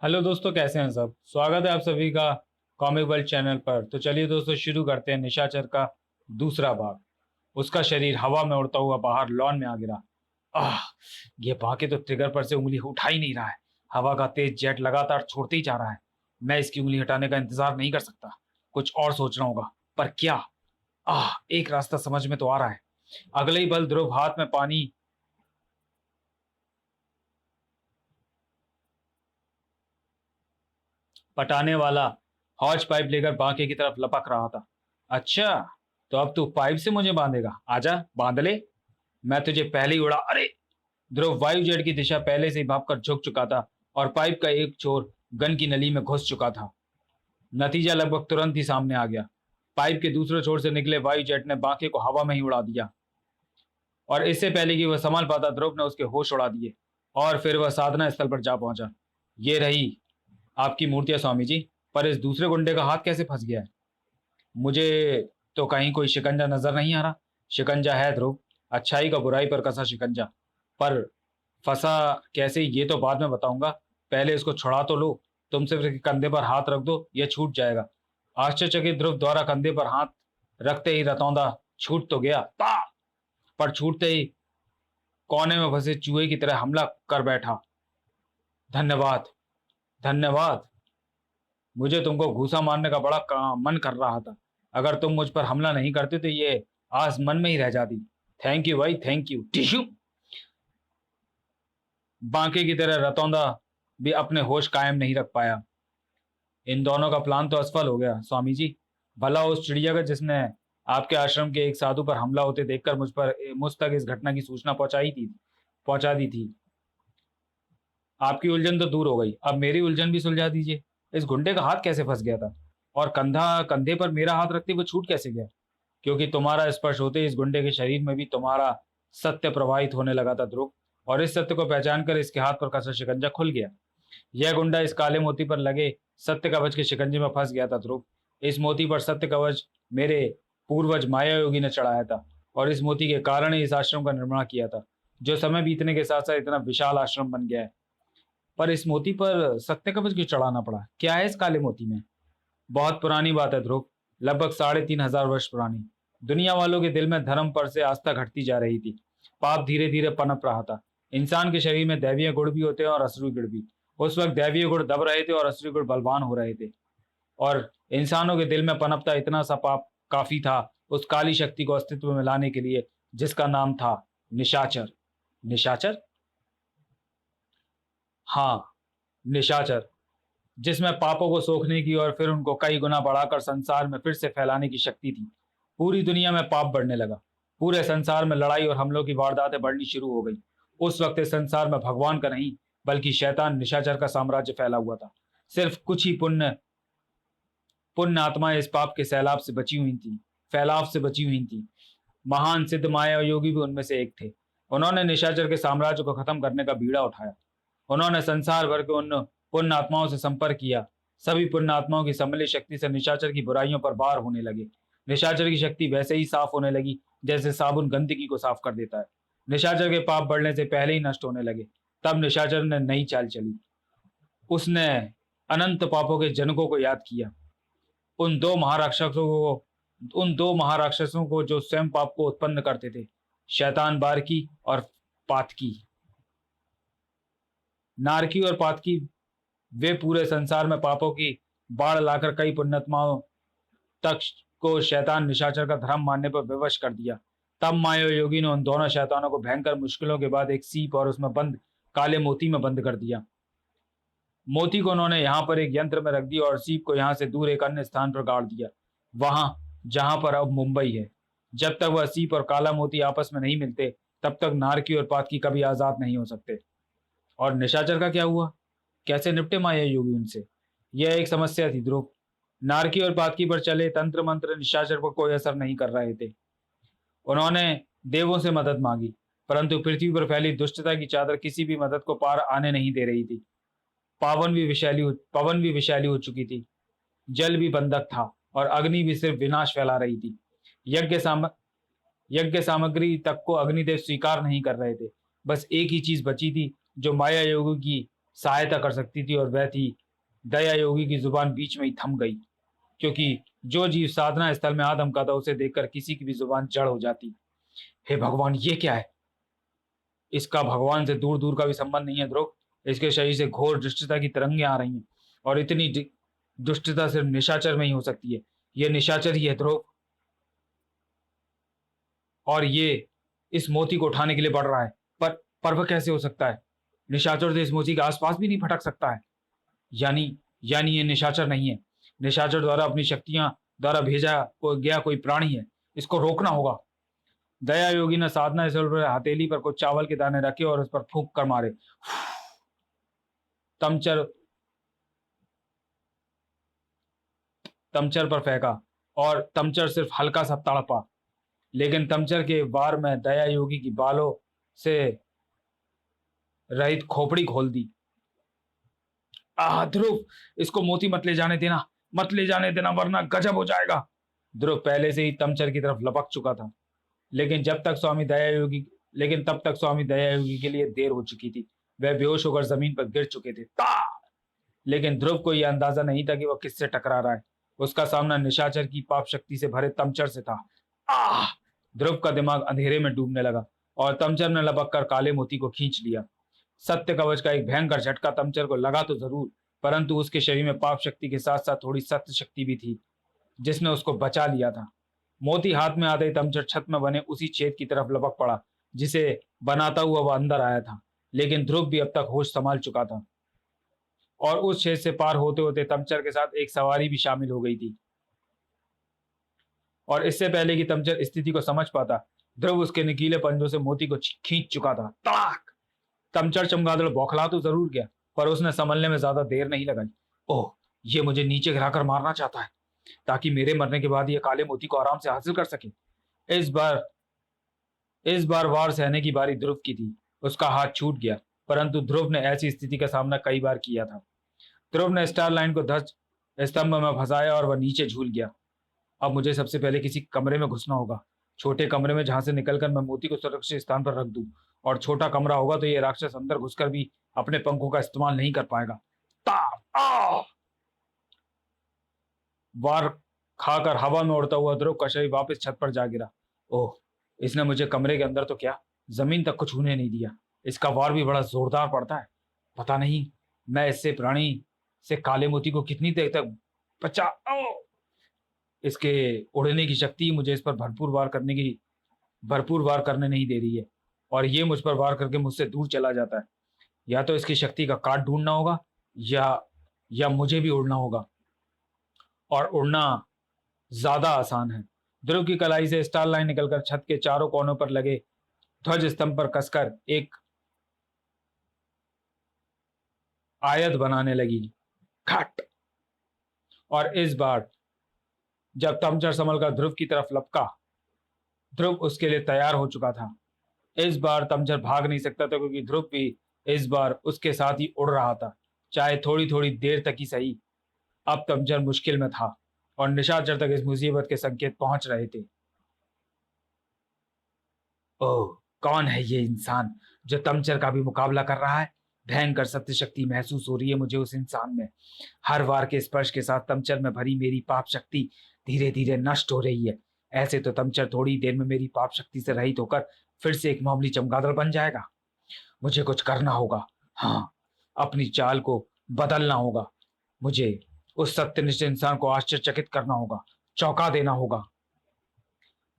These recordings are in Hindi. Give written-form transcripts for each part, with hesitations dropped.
हेलो दोस्तों, कैसे हैं सब। स्वागत है आप सभी का कॉमिक वर्ल्ड चैनल पर। तो चलिए दोस्तों, शुरू करते हैं निशाचर का दूसरा भाग। उसका शरीर हवा में उड़ता हुआ बाहर लॉन में आ गिरा। आह, ये बाके तो ट्रिगर पर से उंगली उठा ही नहीं रहा है। हवा का तेज जेट लगातार छोड़ते ही जा रहा है। मैं इसकी उंगली हटाने का इंतजार नहीं कर सकता। कुछ और सोचना होगा, पर क्या। एक रास्ता समझ में तो आ रहा है। अगले ही पल ध्रुव हाथ में पानी पटाने वाला हॉज पाइप लेकर बांके की तरफ लपक रहा था। अच्छा, तो अब तू पाइप से मुझे बांधेगा। आजा, बांध ले। मैं तुझे पहले ही उड़ा। अरे! ध्रुव वायु जेट की दिशा पहले से ही भाप कर झुक चुका था और पाइप का एक छोर गन की नली में घुस चुका था। नतीजा लगभग तुरंत ही सामने आ गया। पाइप के दूसरे छोर से निकले वायु जेट ने बांके को हवा में ही उड़ा दिया और इससे पहले कि वह संभल पाता, ध्रुव ने उसके होश उड़ा दिए और फिर वह साधना स्थल पर जा पहुंचा। ये रही आपकी मूर्तियां स्वामी जी, पर इस दूसरे गुंडे का हाथ कैसे फंस गया है? मुझे तो कहीं कोई शिकंजा नजर नहीं आ रहा। शिकंजा है ध्रुव, अच्छाई का बुराई पर कसा शिकंजा। पर फंसा कैसे ये तो बाद में बताऊंगा। पहले इसको छुड़ा तो लो। तुम सिर्फ इसके कंधे पर हाथ रख दो, यह छूट जाएगा। आश्चर्यचकित ध्रुव द्वारा कंधे पर हाथ रखते ही रतौंदा छूट तो गया ता, पर छूटते ही कोने में फंसे चूहे की तरह हमला कर बैठा। धन्यवाद, धन्यवाद। मुझे तुमको घूसा मारने का बड़ा मन कर रहा था। अगर तुम मुझ पर हमला नहीं करते तो ये आस मन में ही रह जाती। थैंक यू भाई, थैंक यू। टिश्यू। बांके की तरह रतौंदा भी अपने होश कायम नहीं रख पाया। इन दोनों का प्लान तो असफल हो गया स्वामी जी। भला उस चिड़िया का जिसने आपके आश्रम के एक साधु पर हमला होते देखकर मुझ तक इस घटना की सूचना पहुंचा दी थी। आपकी उलझन तो दूर हो गई, अब मेरी उलझन भी सुलझा दीजिए। इस गुंडे का हाथ कैसे फंस गया था और कंधा कंधे पर मेरा हाथ रखते हुए छूट कैसे गया? क्योंकि तुम्हारा स्पर्श होते ही इस गुंडे के शरीर में भी तुम्हारा सत्य प्रवाहित होने लगा था ध्रुव। और इस सत्य को पहचान कर इसके हाथ पर कसा शिकंजा खुल गया। यह गुंडा इस काले मोती पर लगे सत्य कवच के शिकंजे में फंस गया था ध्रुव। इस मोती पर सत्य कवच मेरे पूर्वज माया योगी ने चढ़ाया था और इस मोती के कारण ही इस आश्रम का निर्माण किया था, जो समय बीतने के साथ साथ इतना विशाल आश्रम बन गया है। पर इस मोती पर सत्य कवच क्यों चढ़ाना पड़ा? क्या है इस काले मोती में? बहुत पुरानी बात है ध्रुव, लगभग 3,500 वर्ष पुरानी। दुनिया वालों के दिल में धर्म पर से आस्था घटती जा रही थी। पाप धीरे धीरे पनप रहा था। इंसान के शरीर में दैवीय गुण भी होते हैं और असुरी गुण भी। उस वक्त दैवीय गुण दब रहे थे और असुरी गुण बलवान हो रहे थे। और इंसानों के दिल में पनपता इतना सा पाप काफी था उस काली शक्ति को अस्तित्व में लाने के लिए, जिसका नाम था निशाचर। निशाचर? हाँ, निशाचर, जिसमें पापों को सोखने की और फिर उनको कई गुना बढ़ाकर संसार में फिर से फैलाने की शक्ति थी। पूरी दुनिया में पाप बढ़ने लगा। पूरे संसार में लड़ाई और हमलों की वारदातें बढ़नी शुरू हो गई। उस वक्त इस संसार में भगवान का नहीं, बल्कि शैतान निशाचर का साम्राज्य फैला हुआ था। सिर्फ कुछ ही पुण्य पुण्य आत्माएं इस पाप के सैलाब से बची हुई थी, फैलाव से बची हुई थी। महान सिद्ध माया योगी भी उनमें से एक थे। उन्होंने निशाचर के साम्राज्य को खत्म करने का बीड़ा उठाया। उन्होंने संसार भर के उन पुण्य आत्माओं से संपर्क किया। सभी पुण्य आत्माओं की सम्मिलित शक्ति से निशाचर की बुराइयों पर वार होने लगे। निशाचर की शक्ति वैसे ही साफ होने लगी जैसे साबुन गंदगी को साफ कर देता है। निशाचर के पाप बढ़ने से पहले ही नष्ट होने लगे। तब निशाचर ने नई चाल चली। उसने अनंत पापों के जनकों को याद किया। उन दो महाराक्षसों को जो स्वयं पाप को उत्पन्न करते थे, शैतान बारकी और पातकी। नारकी और पातकी, वे पूरे संसार में पापों की बाढ़ लाकर कई पुण्यात्माओं तक को शैतान निशाचर का धर्म मानने पर विवश कर दिया। तब माया योगी ने उन दोनों शैतानों को भयंकर मुश्किलों के बाद एक सीप और उसमें बंद काले मोती में बंद कर दिया। मोती को उन्होंने यहाँ पर एक यंत्र में रख दिया और सीप को यहाँ से दूर एक अन्य स्थान पर गाड़ दिया, वहां जहां पर अब मुंबई है। जब तक वह सीप और काला मोती आपस में नहीं मिलते, तब तक नारकी और पातकी कभी आजाद नहीं हो सकते। और निशाचर का क्या हुआ? कैसे निपटे माया योगी उनसे? यह एक समस्या थी ध्रुव। नारकी और पातकी पर चले तंत्र मंत्र निशाचर पर कोई असर नहीं कर रहे थे। उन्होंने देवों से मदद मांगी, परंतु पृथ्वी पर फैली दुष्टता की चादर किसी भी मदद को पार आने नहीं दे रही थी। पवन भी विषैली हो चुकी थी। जल भी बंधक था और अग्नि भी सिर्फ विनाश फैला रही थी। यज्ञ साम यज्ञ सामग्री तक को अग्निदेव स्वीकार नहीं कर रहे थे। बस एक ही चीज बची थी जो माया योगी की सहायता कर सकती थी, और वह थी दया योगी की जुबान बीच में ही थम गई, क्योंकि जो जीव साधना स्थल में आदम का था उसे देखकर किसी की भी जुबान जड़ हो जाती। हे भगवान, ये क्या है? इसका भगवान से दूर दूर का भी संबंध नहीं है ध्रुव। इसके शरीर से घोर दुष्टता की तरंगें आ रही हैं, और इतनी दुष्टता सिर्फ निशाचर में ही हो सकती है। ये निशाचर ही है ध्रुव, और ये इस मोती को उठाने के लिए बढ़ रहा है। पर वह कैसे हो सकता है? निशाचर तो इस मोती के आसपास भी नहीं भटक सकता है। यानी यानी ये निशाचर नहीं है। निशाचर द्वारा अपनी शक्तियां द्वारा भेजा गया कोई प्राणी है। इसको रोकना होगा। दया योगी ने साधना स्थल पर हथेली पर कुछ चावल के दाने रखे और उस पर फूंक कर मारे। तमचर तमचर पर फेंका, और तमचर सिर्फ हल्का सा तड़पा, लेकिन तमचर के वार में दया योगी की बालों से रहित खोपड़ी खोल दी। ध्रुव, इसको मोती मत ले जाने देना, मत ले जाने देना, वरना गजब हो जाएगा। ध्रुव पहले से ही तमचर की तरफ लपक चुका था, लेकिन तब तक स्वामी दया योगी के लिए देर हो चुकी थी। वह बेहोश होकर जमीन पर गिर चुके थे। लेकिन ध्रुव को यह अंदाजा नहीं था कि वह किससे टकरा रहा है। उसका सामना निशाचर की पाप शक्ति से भरे तमचर से था। आह! ध्रुव का दिमाग अंधेरे में डूबने लगा, और तमचर ने लपक कर काले मोती को खींच लिया। सत्य कवच का एक भयंकर झटका तमचर को लगा तो जरूर, परंतु उसके शरीर में पाप शक्ति के साथ साथ थोड़ी सत्य शक्ति भी थी, जिसने उसको बचा लिया था। मोती हाथ में आते ही तमचर छत में बने उसी छेद की तरफ लपक पड़ा जिसे बनाता हुआ वह अंदर आया था। लेकिन ध्रुव भी अब तक होश संभाल चुका था, और उस छेद से पार होते होते तमचर के साथ एक सवारी भी शामिल हो गई थी। और इससे पहले कि तमचर स्थिति को समझ पाता, ध्रुव उसके नुकीले पंजों से मोती को खींच चुका था। तड़ाक! तमचर चमगादड़ बौखला तो जरूर गया, पर उसने संभलने में ज्यादा देर नहीं लगाई। ओह, ये मुझे नीचे गिराकर मारना चाहता है, ताकि मेरे मरने के बाद ये काले मोती को आराम से हासिल कर सके। इस बार वार सहने की बारी ध्रुव की थी। उसका हाथ छूट गया, परंतु ध्रुव ने ऐसी स्थिति का सामना कई बार किया था। ध्रुव ने स्टार लाइन को ध्वज स्तंभ में फंसाया और वह नीचे झूल गया। अब मुझे सबसे पहले किसी कमरे में घुसना होगा, छोटे कमरे में, जहां से निकलकर मैं मोती को सुरक्षित स्थान पर रख दूं। और छोटा कमरा होगा तो ये राक्षस अंदर घुसकर भी अपने पंखों का इस्तेमाल नहीं कर पाएगा। वार खाकर हवा में उड़ता हुआ ध्रुव का शरीर वापस छत पर जा गिरा। ओह, इसने मुझे कमरे के अंदर तो क्या, जमीन तक को छूने नहीं दिया। इसका वार भी बड़ा जोरदार पड़ता है। पता नहीं मैं इससे प्राणी से काले मोती को कितनी देर तक बचा। इसके उड़ने की शक्ति मुझे इस पर भरपूर वार करने नहीं दे रही है, और ये मुझ पर वार करके मुझसे दूर चला जाता है। या तो इसकी शक्ति का काट ढूंढना होगा, या मुझे भी उड़ना होगा, और उड़ना ज्यादा आसान है। ध्रुव की कलाई से स्टार लाइन निकलकर छत के चारों कोनों पर लगे ध्वज स्तंभ पर कसकर एक आयत बनाने लगी। खट! और इस बार जब तमचर संभल कर ध्रुव की तरफ लपका, ध्रुव उसके लिए तैयार हो चुका था। इस बार तमचर भाग नहीं सकता था, क्योंकि ध्रुव भी इस बार उसके साथ ही उड़ रहा था, चाहे थोड़ी थोड़ी देर तक ही सही। अब तमचर मुश्किल में था, और निशाचर तक इस मुसीबत के संकेत पहुंच रहे थे। ओह, कौन है ये इंसान जो तमचर का भी मुकाबला कर रहा है? भयंकर सत्य शक्ति महसूस हो रही है मुझे उस इंसान में। हर वार के स्पर्श के साथ तमचर में भरी मेरी पाप शक्ति धीरे धीरे नष्ट हो रही है। ऐसे तो तमचर थोड़ी देर में मेरी पाप शक्ति से रहित होकर फिर से एक मामूली चमगादड़ बन जाएगा। मुझे कुछ करना होगा। हाँ, अपनी चाल को बदलना होगा। मुझे उस सत्यनिष्ठ इंसान को आश्चर्यचकित करना होगा, चौंका देना होगा।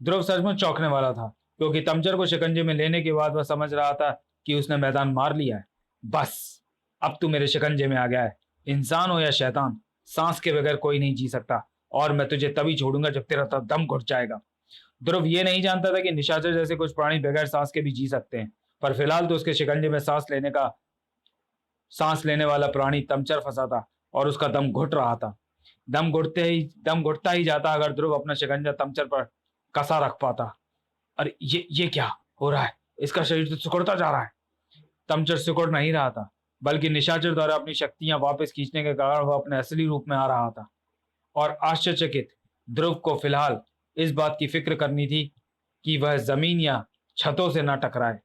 ध्रुव सचमुच चौंकने वाला था, क्योंकि तमचर को शिकंजे में लेने के बाद वह समझ रहा था कि उसने मैदान मार लिया है। बस, अब तू मेरे शिकंजे में आ गया है। इंसान हो या शैतान, सांस के बगैर कोई नहीं जी सकता, और मैं तुझे तभी छोड़ूंगा जब तेरा दम घुट जाएगा। ध्रुव ये नहीं जानता था कि निशाचर जैसे कुछ प्राणी बगैर सांस के भी जी सकते हैं, पर फिलहाल तो उसके शिकंजे में सांस लेने वाला प्राणी तमचर फंसा था, और उसका दम घुट रहा था। दम घुटता ही जाता अगर ध्रुव अपना शिकंजा तमचर पर कसा रख पाता। अरे ये क्या हो रहा है? इसका शरीर तो सिकुड़ता जा रहा है। तमचर सिकुड़ नहीं रहा था, बल्कि निशाचर द्वारा अपनी शक्तियां वापस खींचने के कारण वह अपने असली रूप में आ रहा था। और आश्चर्यचकित ध्रुव को फिलहाल इस बात की फिक्र करनी थी कि वह जमीन या छतों से न टकराए,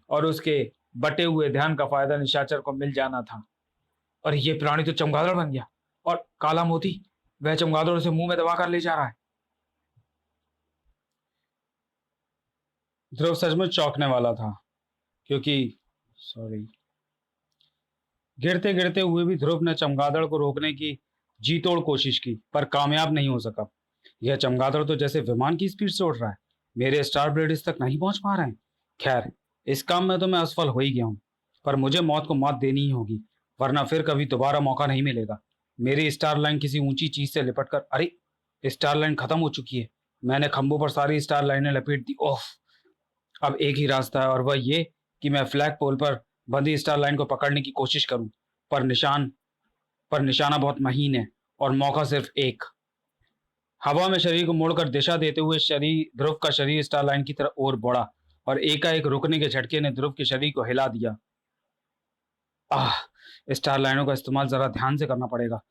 और उसके बटे हुए ध्यान का फायदा निशाचर को मिल जाना था। और ये प्राणी तो चमगादड़ बन गया, और काला मोती वह चमगादड़ उसे मुंह में दबा कर ले जा रहा है। ध्रुव सचमुच चौंकने वाला था, क्योंकि सॉरी गिरते गिरते हुए भी ध्रुव ने चमगादड़ को रोकने की जी तोड़ कोशिश की, पर कामयाब नहीं हो सका। यह चमगादड़ तो जैसे विमान की स्पीड से उड़ रहा है, मेरे स्टार ब्लेड तक नहीं पहुंच पा रहे हैं। खैर, इस काम में तो मैं असफल हो ही गया हूं, पर मुझे मौत को मात देनी ही होगी, वरना फिर कभी दोबारा मौका नहीं मिलेगा। मेरी स्टार लाइन किसी ऊंची चीज से लिपट कर, अरे स्टार लाइन खत्म हो चुकी है। मैंने खंभों पर सारी स्टार लाइनें लपेट दी। ओह, अब एक ही रास्ता है, और वह ये कि मैं फ्लैग पोल पर बंधी स्टार लाइन को पकड़ने की कोशिश करूं, पर निशाना बहुत महीन है और मौका सिर्फ एक। हवा में शरीर को मोड़कर दिशा देते हुए ध्रुव का शरीर स्टार लाइन की तरफ ओर बढ़ा, और एकाएक रुकने के झटके ने ध्रुव के शरीर को हिला दिया। आह, स्टार लाइनों का इस्तेमाल जरा ध्यान से करना पड़ेगा।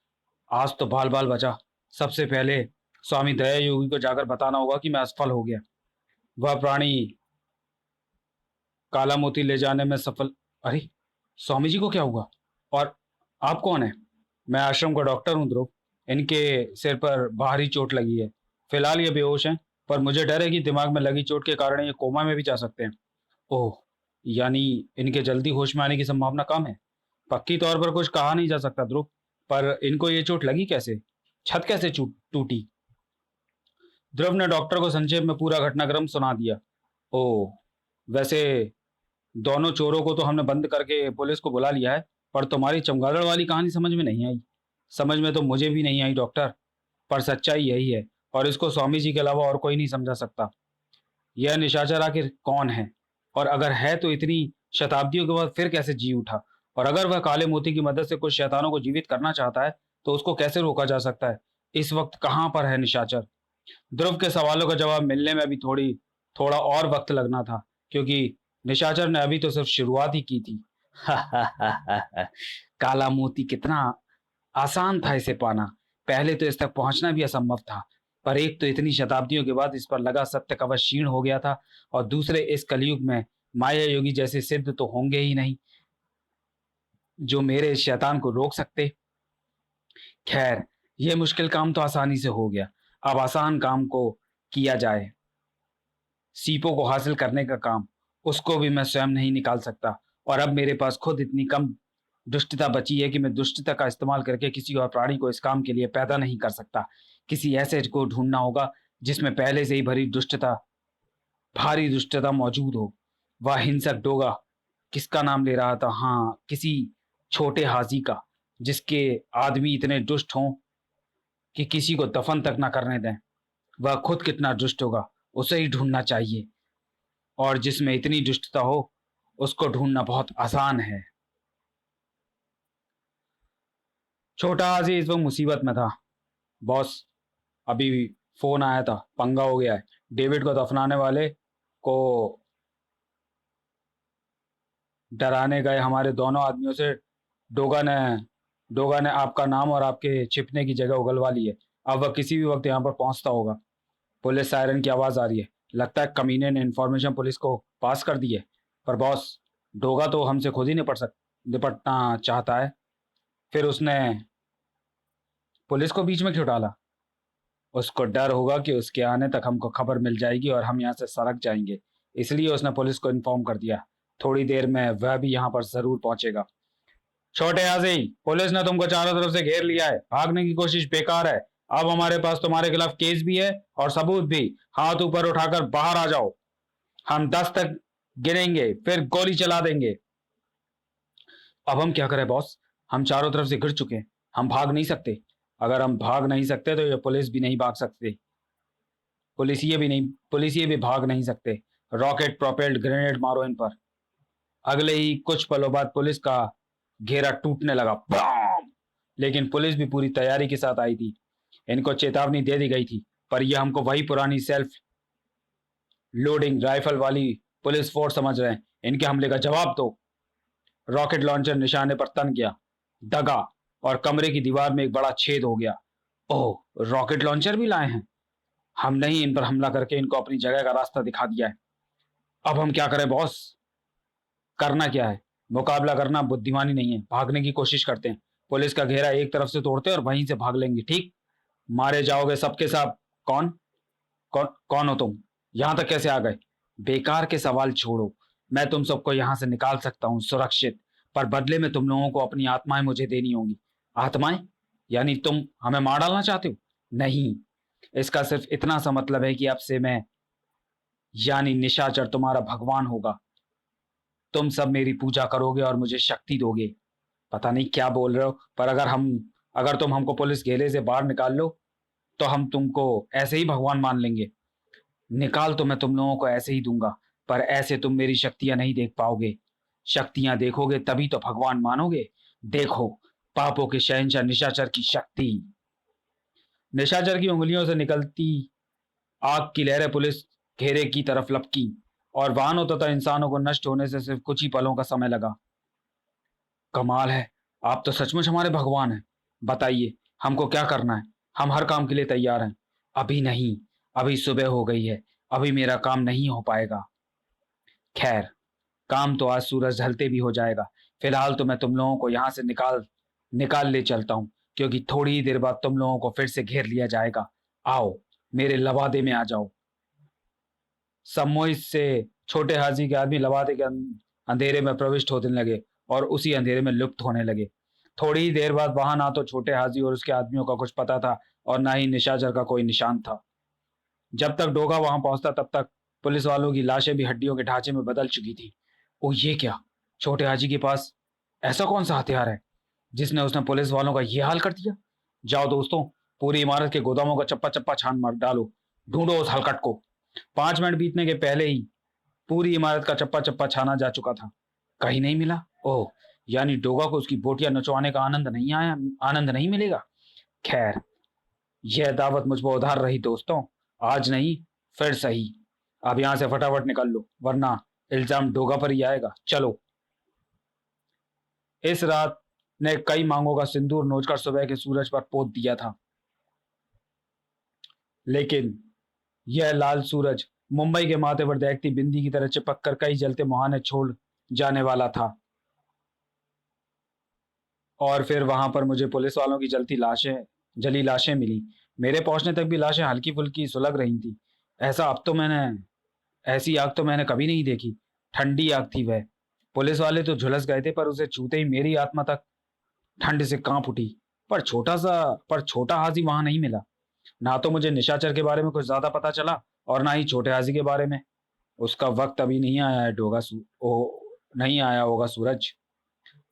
आज तो बाल बाल बचा। सबसे पहले स्वामी दया योगी को जाकर बताना होगा कि मैं असफल हो गया। वह प्राणी काला मोती ले जाने में सफल। अरे, स्वामी जी को क्या हुआ? और आप कौन है? मैं आश्रम का डॉक्टर हूँ ध्रुव। इनके सिर पर बाहरी चोट लगी है। फिलहाल ये बेहोश हैं, पर मुझे डर है कि दिमाग में लगी चोट के कारण ये कोमा में भी जा सकते हैं। ओह, यानी इनके जल्दी होश में आने की संभावना कम है। पक्की तौर पर कुछ कहा नहीं जा सकता ध्रुव, पर इनको ये चोट लगी कैसे? छत कैसे टूटी? ध्रुव ने डॉक्टर को संक्षेप में पूरा घटनाक्रम सुना दिया। ओह, वैसे दोनों चोरों को तो हमने बंद करके पुलिस को बुला लिया है, पर तुम्हारी चमगादड़ वाली कहानी समझ में नहीं आई। समझ में तो मुझे भी नहीं आई डॉक्टर, पर सच्चाई यही है, और इसको स्वामी जी के अलावा और कोई नहीं समझा सकता। यह निशाचर आखिर कौन है, और अगर है तो इतनी शताब्दियों के बाद फिर कैसे जी उठा? और अगर वह काले मोती की मदद से कुछ शैतानों को जीवित करना चाहता है, तो उसको कैसे रोका जा सकता है? इस वक्त कहाँ पर है निशाचर? ध्रुव के सवालों का जवाब मिलने में अभी थोड़ा और वक्त लगना था, क्योंकि निशाचर ने अभी तो सिर्फ शुरुआत ही की थी। काला मोती कितना आसान था इसे पाना। पहले तो इस तक पहुंचना भी असंभव था, पर एक तो इतनी शताब्दियों के बाद इस पर लगा सत्य कवच क्षीण हो गया था, और दूसरे इस कलयुग में माया योगी जैसे सिद्ध तो होंगे ही नहीं जो मेरे इस शैतान को रोक सकते। खैर, यह मुश्किल काम तो आसानी से हो गया। अब आसान काम को किया जाए। सीपों को हासिल करने का काम, उसको भी मैं स्वयं नहीं निकाल सकता, और अब मेरे पास खुद इतनी कम दुष्टता बची है कि मैं दुष्टता का इस्तेमाल करके किसी और प्राणी को इस काम के लिए पैदा नहीं कर सकता। किसी ऐसे को ढूंढना होगा जिसमें पहले से ही भारी दुष्टता मौजूद हो। वह हिंसक डोगा किसका नाम ले रहा था? हाँ, किसी छोटे हाजी का, जिसके आदमी इतने दुष्ट हों कि किसी को दफन तक ना करने दें। वह खुद कितना दुष्ट होगा, उसे ही ढूंढना चाहिए, और जिसमें इतनी दुष्टता हो उसको ढूंढना बहुत आसान है। छोटा हाजी इस वक्त मुसीबत में था। बॉस, अभी फोन आया था, पंगा हो गया है। डेविड को दफनाने वाले को डराने गए हमारे दोनों आदमियों से डोगा ने डोगा ने आपका नाम और आपके छिपने की जगह उगलवा ली है। अब वह किसी भी वक्त यहाँ पर पहुंचता होगा। पुलिस सायरन की आवाज आ रही है। लगता है कमीने ने इन्फॉर्मेशन पुलिस को पास कर दी है। पर बॉस, डोगा तो हमसे खुद ही निपटना चाहता है, फिर उसने पुलिस को बीच में क्यों डाला? उसको डर होगा कि उसके आने तक हमको खबर मिल जाएगी और हम यहाँ से सड़क जाएंगे, इसलिए उसने पुलिस को इन्फॉर्म कर दिया। थोड़ी देर में वह भी यहाँ पर जरूर पहुंचेगा। छोटे आजी, पुलिस ने तुमको चारों तरफ से घेर लिया है। भागने की कोशिश बेकार है। अब हमारे पास तुम्हारे खिलाफ केस भी है और सबूत भी। हाथ ऊपर उठाकर बाहर आ जाओ। हम 10 तक गिनेंगे, फिर गोली चला देंगे। अब हम क्या करें बॉस? हम चारों तरफ से घिर चुके हैं। हम भाग नहीं सकते। अगर हम भाग नहीं सकते तो ये पुलिस भी नहीं भाग सकते। पुलिसिए भी भाग नहीं सकते। रॉकेट प्रोपेल्ड ग्रेनेड मारो इन पर। अगले ही कुछ पलों बाद पुलिस का घेरा टूटने लगा। बम! लेकिन पुलिस भी पूरी तैयारी के साथ आई थी। इनको चेतावनी दे दी गई थी, पर यह हमको वही पुरानी सेल्फ लोडिंग राइफल वाली पुलिस फोर्स समझ रहे हैं। इनके हमले का जवाब दो। रॉकेट लॉन्चर निशाने पर तन गया, दगा, और कमरे की दीवार में एक बड़ा छेद हो गया। ओह, रॉकेट लॉन्चर भी लाए हैं। हमने ही इन पर हमला करके इनको अपनी जगह का रास्ता दिखा दिया है। अब हम क्या करें बॉस? करना क्या है? मुकाबला करना बुद्धिमानी नहीं है। भागने की कोशिश करते हैं, पुलिस का घेरा एक तरफ से तोड़ते और वहीं से भाग लेंगे, ठीक? मारे जाओगे सबके सब। कौन कौन कौन हो तुम? यहां तक कैसे आ गए? बेकार के सवाल छोड़ो। मैं तुम सबको यहां से निकाल सकता हूँ सुरक्षित, पर बदले में तुम लोगों को अपनी आत्माएं मुझे देनी होंगी। आत्माएं? यानी तुम हमें मार डालना चाहते हो? नहीं, इसका सिर्फ इतना सा मतलब है कि अब से मैं, यानी निशाचर, तुम्हारा भगवान होगा। तुम सब मेरी पूजा करोगे और मुझे शक्ति दोगे। पता नहीं क्या बोल रहे हो, पर अगर तुम हमको पुलिस घेरे से बाहर निकाल लो तो हम तुमको ऐसे ही भगवान मान लेंगे। निकाल तो मैं तुम लोगों को ऐसे ही दूंगा, पर ऐसे तुम मेरी शक्तियां नहीं देख पाओगे। शक्तियां देखोगे तभी तो भगवान मानोगे। देखो, पापों के शहंशाह निशाचर की शक्ति। निशाचर की उंगलियों से निकलती आग की लहरें पुलिस घेरे की तरफ लपकी और वाहनों तथा इंसानों को नष्ट होने से सिर्फ कुछ ही पलों का समय लगा। कमाल है, आप तो सचमुच हमारे भगवान हैं। बताइए, हमको क्या करना है? हम हर काम के लिए तैयार हैं। अभी नहीं, अभी सुबह हो गई है, अभी मेरा काम नहीं हो पाएगा। खैर, काम तो आज सूरज ढलते भी हो जाएगा। फिलहाल तो मैं तुम लोगों को यहाँ से निकाल निकाल ले चलता हूँ, क्योंकि थोड़ी ही देर बाद तुम लोगों को फिर से घेर लिया जाएगा। आओ, मेरे लवादे में आ जाओ। सम्मोहित से छोटे हाजी के आदमी लवादे के अंधेरे में प्रविष्ट होने लगे और उसी अंधेरे में लुप्त होने लगे। थोड़ी ही देर बाद वहां ना तो छोटे हाजी और उसके आदमियों का कुछ पता था और ना ही निशाचर का कोई निशान था। जब तक डोगा वहां पहुंचता तब तक पुलिस वालों की लाशें भी हड्डियों के ढांचे में बदल चुकी थी। ओ ये क्या, छोटे हाजी के पास ऐसा कौन सा हथियार है जिसने उसने पुलिस वालों का ये हाल कर दिया? जाओ दोस्तों, पूरी इमारत के गोदामों का चप्पा चप्पा छान मार डालो। ढूंढो उस हलकट को। 5 मिनट बीतने के पहले ही पूरी इमारत का चप्पा चप्पा छाना जा चुका था। कहीं नहीं मिला। ओह, यानी डोगा को उसकी बोटियां नचवाने का आनंद नहीं मिलेगा। खैर, यह दावत मुझ पर उधार रही दोस्तों। आज नहीं, फिर सही। अब यहां से फटाफट निकल लो, वरना इल्जाम डोगा पर ही आएगा। चलो। इस रात ने कई मांगों का सिंदूर नोचकर सुबह के सूरज पर पोत दिया था, लेकिन यह लाल सूरज मुंबई के माथे पर दहकती बिंदी की तरह चिपक कर कई जलते मुहाने छोड़ जाने वाला था। और फिर वहां पर मुझे पुलिस वालों की जली लाशें मिली। मेरे पहुंचने तक भी लाशें हल्की फुल्की सुलग रही थी। ऐसा अब तो मैंने ऐसी आग तो मैंने कभी नहीं देखी। ठंडी आग थी वह। पुलिस वाले तो झुलस गए थे, पर उसे छूते ही मेरी आत्मा तक ठंड से कांप उठी। पर छोटा हाजी वहां नहीं मिला। ना तो मुझे निशाचर के बारे में कुछ ज्यादा पता चला और ना ही छोटे हाजी के बारे में। उसका वक्त अभी नहीं आया है नहीं आया होगा सूरज।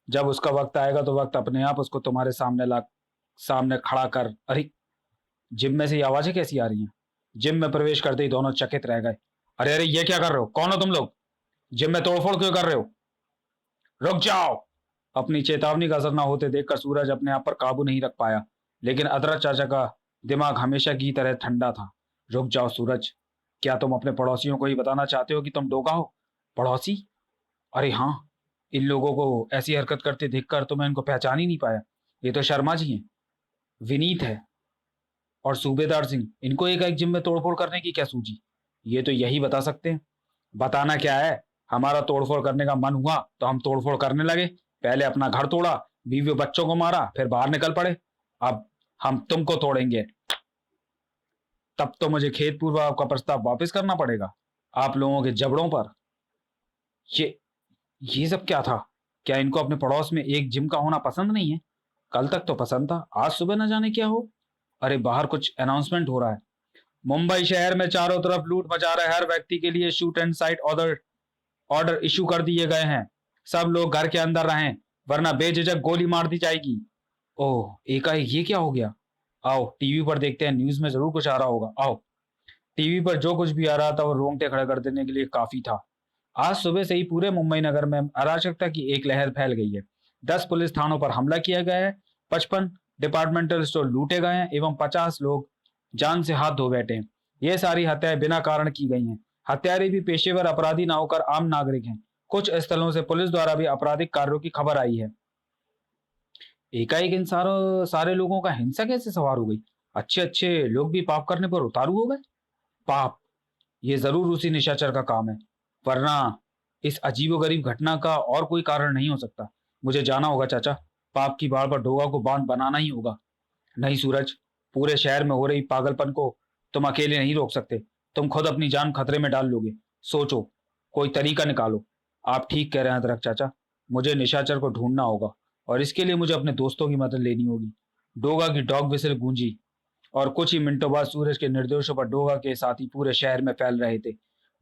जब उसका वक्त आएगा तो वक्त अपने आप उसको तुम्हारे सामने खड़ा कर। अरे, जिम में से ये आवाजें कैसी आ रही हैं? जिम में प्रवेश करते ही दोनों चकित रह गए। अरे अरे, ये क्या कर रहे हो? कौन हो तुम लोग? जिम में तोड़फोड़ क्यों कर रहे हो? रुक जाओ। अपनी चेतावनी का असर न होते देखकर सूरज अपने आप पर काबू नहीं रख पाया, लेकिन अदरक चाचा का दिमाग हमेशा की तरह ठंडा था। रुक जाओ सूरज, क्या तुम अपने पड़ोसियों को ही बताना चाहते हो कि तुम डोगा हो? पड़ोसी? अरे हाँ, इन लोगों को ऐसी हरकत करते देखकर तो मैं इनको पहचान ही नहीं पाया। ये तो शर्मा जी हैं, विनीत है और सूबेदार सिंह। इनको एक जिम में तोड़फोड़ करने की क्या सूझी? ये तो यही बता सकते हैं। बताना क्या है, हमारा तोड़फोड़ करने का मन हुआ तो हम तोड़फोड़ करने लगे। पहले अपना घर तोड़ा, बीवी बच्चों को मारा, फिर बाहर निकल पड़े। अब हम तुमको तोड़ेंगे, तब तो मुझे खेतपूर्व आपका प्रस्ताव वापस करना पड़ेगा आप लोगों के जबड़ों पर। ये ये सब क्या था? क्या इनको अपने पड़ोस में एक जिम का होना पसंद नहीं है? कल तक तो पसंद था, आज सुबह न जाने क्या हो। अरे बाहर कुछ अनाउंसमेंट हो रहा है। मुंबई शहर में चारों तरफ लूट मचा रहे हर व्यक्ति के लिए shoot and site order order issue कर दिए गए हैं। सब लोग घर के अंदर रहें, वरना बेझिझक गोली मार दी जाएगी। ओह, एकाएक ये क्या हो गया? आओ टीवी पर देखते हैं, न्यूज में जरूर कुछ आ रहा होगा। आओ। टीवी पर जो कुछ भी आ रहा था वो रोंगटे खड़े कर देने के लिए काफी था। आज सुबह से ही पूरे मुंबई नगर में अराजकता की एक लहर फैल गई है। 10 पुलिस थानों पर हमला किया गया है, 55 डिपार्टमेंटल स्टोर लूटे गए हैं एवं 50 लोग जान से हाथ धो बैठे हैं। ये सारी हत्याएं बिना कारण की गई हैं। हत्यारे भी पेशेवर अपराधी ना होकर आम नागरिक हैं। कुछ स्थलों से पुलिस द्वारा भी आपराधिक कार्यों की खबर आई है। एकाएक इन सारे लोगों का हिंसा कैसे सवार हो गई? अच्छे अच्छे लोग भी पाप करने पर उतारू हो गए। पाप? ये जरूर उसी निशाचर का काम है, वरना इस अजीबोगरीब घटना का और कोई कारण नहीं हो सकता। मुझे जाना होगा चाचा। पाप की बाढ़ पर डोगा को बांध बनाना ही होगा। नहीं सूरज, पूरे शहर में हो रही पागलपन को तुम अकेले नहीं रोक सकते। तुम खुद अपनी जान खतरे में डाल लोगे। सोचो, कोई तरीका निकालो। आप ठीक कह रहे हैं अदरक चाचा, मुझे निशाचर को ढूंढना होगा और इसके लिए मुझे अपने दोस्तों की मदद लेनी होगी। डोगा की डॉग विसिल गूंजी और कुछ ही मिनटों बाद सूरज के निर्देशों पर डोगा के साथी पूरे शहर में फैल रहे थे,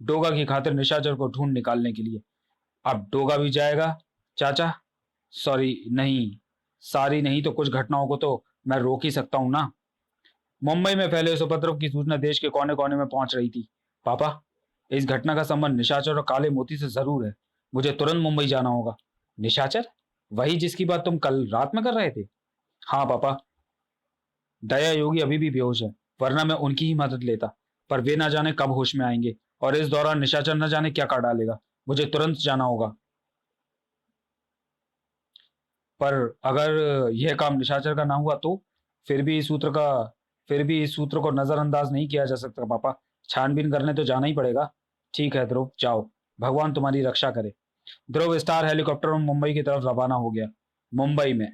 डोगा की खातिर निशाचर को ढूंढ निकालने के लिए। अब डोगा भी जाएगा चाचा? सॉरी नहीं, सारी नहीं तो कुछ घटनाओं को तो मैं रोक ही सकता हूं ना। मुंबई में फैले इस उपद्रव की सूचना देश के कोने कोने में पहुंच रही थी। पापा, इस घटना का संबंध निशाचर और काले मोती से जरूर है। मुझे तुरंत मुंबई जाना होगा। निशाचर? वही जिसकी बात तुम कल रात में कर रहे थे? हाँ पापा, दया योगी अभी भी बेहोश है, वरना मैं उनकी ही मदद लेता। पर वे ना जाने कब होश में आएंगे और इस दौरान निशाचर न जाने क्या कर डालेगा। मुझे तुरंत जाना होगा। पर अगर यह काम निशाचर का ना हुआ तो? फिर भी इस सूत्र का फिर भी इस सूत्र को नजरअंदाज नहीं किया जा सकता पापा। छानबीन करने तो जाना ही पड़ेगा। ठीक है ध्रुव, जाओ, भगवान तुम्हारी रक्षा करे। ध्रुव स्टार हेलीकॉप्टर में मुंबई की तरफ रवाना हो गया। मुंबई में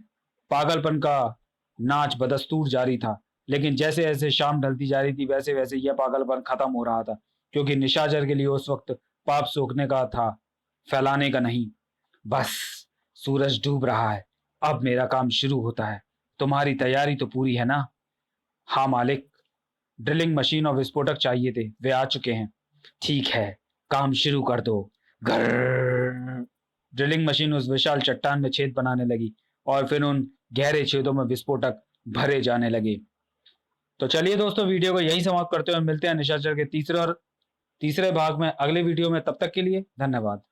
पागलपन का नाच बदस्तूर जारी था, लेकिन जैसे जैसे शाम ढलती जा रही थी वैसे वैसे यह पागलपन खत्म हो रहा था, क्योंकि निशाचर के लिए उस वक्त पाप सोखने का था, फैलाने का नहीं। बस, सूरज डूब रहा है, अब मेरा काम शुरू होता है। तुम्हारी तैयारी तो पूरी है ना? हाँ मालिक, ड्रिलिंग मशीन और विस्फोटक चाहिए थे, वे आ चुके हैं। ठीक है, काम शुरू कर दो। घर ड्रिलिंग मशीन उस विशाल चट्टान में छेद बनाने लगी और फिर उन गहरे छेदों में विस्फोटक भरे जाने लगे। तो चलिए दोस्तों, वीडियो को यही समाप्त करते हुए मिलते हैं निशाचर के तीसरे भाग में अगले वीडियो में। तब तक के लिए धन्यवाद।